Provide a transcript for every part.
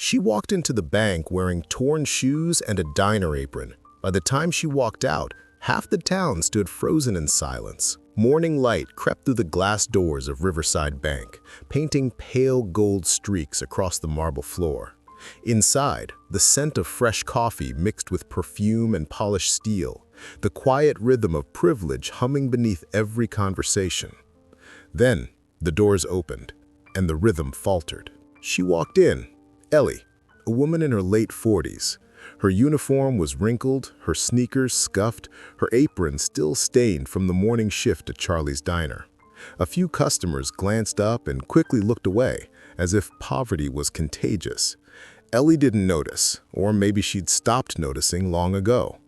She walked into the bank wearing torn shoes and a diner apron. By the time she walked out, half the town stood frozen in silence. Morning light crept through the glass doors of Riverside Bank, painting pale gold streaks across the marble floor. Inside, the scent of fresh coffee mixed with perfume and polished steel, the quiet rhythm of privilege humming beneath every conversation. Then, the doors opened, and the rhythm faltered. She walked in, Ellie, a woman in her late 40s. Her uniform was wrinkled, her sneakers scuffed, her apron still stained from the morning shift at Charlie's Diner. A few customers glanced up and quickly looked away, as if poverty was contagious. Ellie didn't notice, or maybe she'd stopped noticing long ago.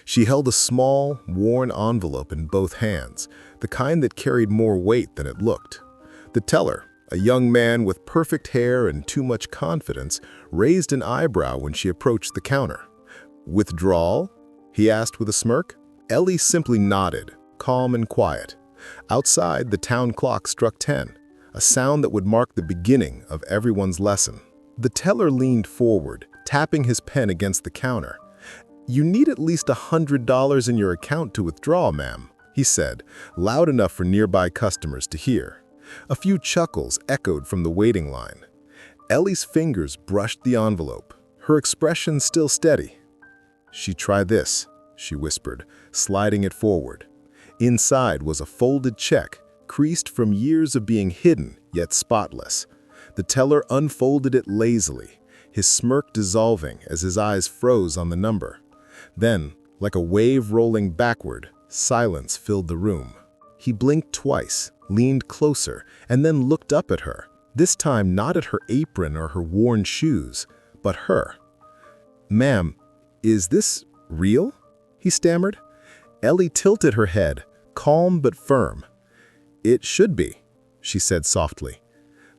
She held a small, worn envelope in both hands, the kind that carried more weight than it looked. The teller, a young man with perfect hair and too much confidence, raised an eyebrow when she approached the counter. "Withdrawal?" he asked with a smirk. Ellie simply nodded, calm and quiet. Outside, the town clock struck 10, a sound that would mark the beginning of everyone's lesson. The teller leaned forward, tapping his pen against the counter. "You need at least $100 in your account to withdraw, ma'am," he said, loud enough for nearby customers to hear. A few chuckles echoed from the waiting line. Ellie's fingers brushed the envelope, her expression still steady. "Try this," she whispered, sliding it forward. Inside was a folded check, creased from years of being hidden, yet spotless. The teller unfolded it lazily, his smirk dissolving as his eyes froze on the number. Then, like a wave rolling backward, silence filled the room. He blinked twice, leaned closer, and then looked up at her, this time not at her apron or her worn shoes, but her. "Ma'am, is this real?" he stammered. Ellie tilted her head, calm but firm. "It should be," she said softly.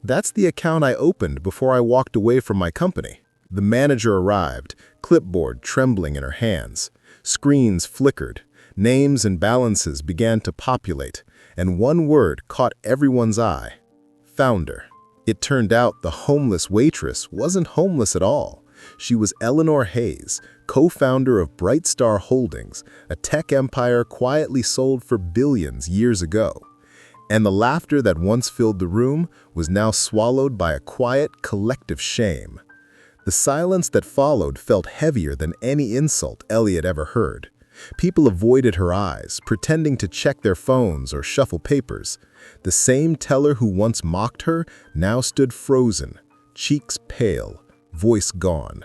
"That's the account I opened before I walked away from my company." The manager arrived, clipboard trembling in her hands. Screens flickered, names and balances began to populate, and one word caught everyone's eye: founder. It turned out the homeless waitress wasn't homeless at all. She was Eleanor Hayes, co-founder of Bright Star Holdings, a tech empire quietly sold for billions years ago. And the laughter that once filled the room was now swallowed by a quiet, collective shame. The silence that followed felt heavier than any insult Ellie had ever heard. People avoided her eyes, pretending to check their phones or shuffle papers. The same teller who once mocked her now stood frozen, cheeks pale, voice gone.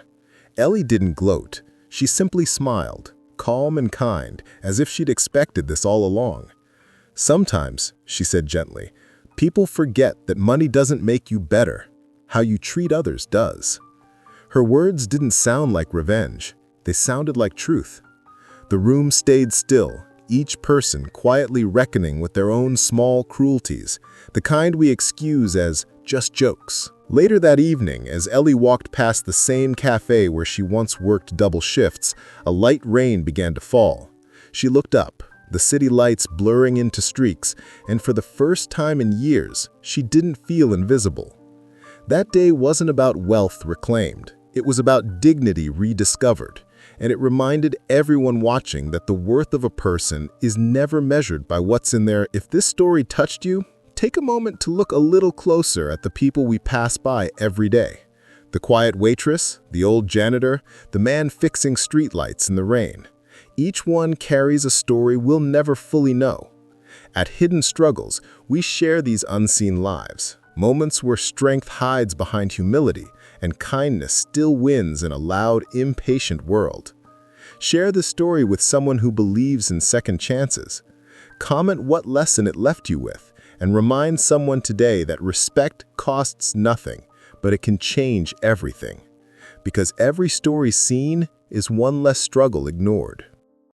Ellie didn't gloat. She simply smiled, calm and kind, as if she'd expected this all along. "Sometimes," she said gently, "people forget that money doesn't make you better. How you treat others does." Her words didn't sound like revenge. They sounded like truth. The room stayed still, each person quietly reckoning with their own small cruelties, the kind we excuse as just jokes. Later that evening, as Ellie walked past the same cafe where she once worked double shifts, a light rain began to fall. She looked up, the city lights blurring into streaks, and for the first time in years, she didn't feel invisible. That day wasn't about wealth reclaimed. It was about dignity rediscovered, and it reminded everyone watching that the worth of a person is never measured by what's in there. If this story touched you, take a moment to look a little closer at the people we pass by every day. The quiet waitress, the old janitor, the man fixing streetlights in the rain. Each one carries a story we'll never fully know. At Hidden Struggles, we share these unseen lives, moments where strength hides behind humility and kindness still wins in a loud, impatient world. Share the story with someone who believes in second chances. Comment what lesson it left you with, and remind someone today that respect costs nothing, but it can change everything. Because every story seen is one less struggle ignored.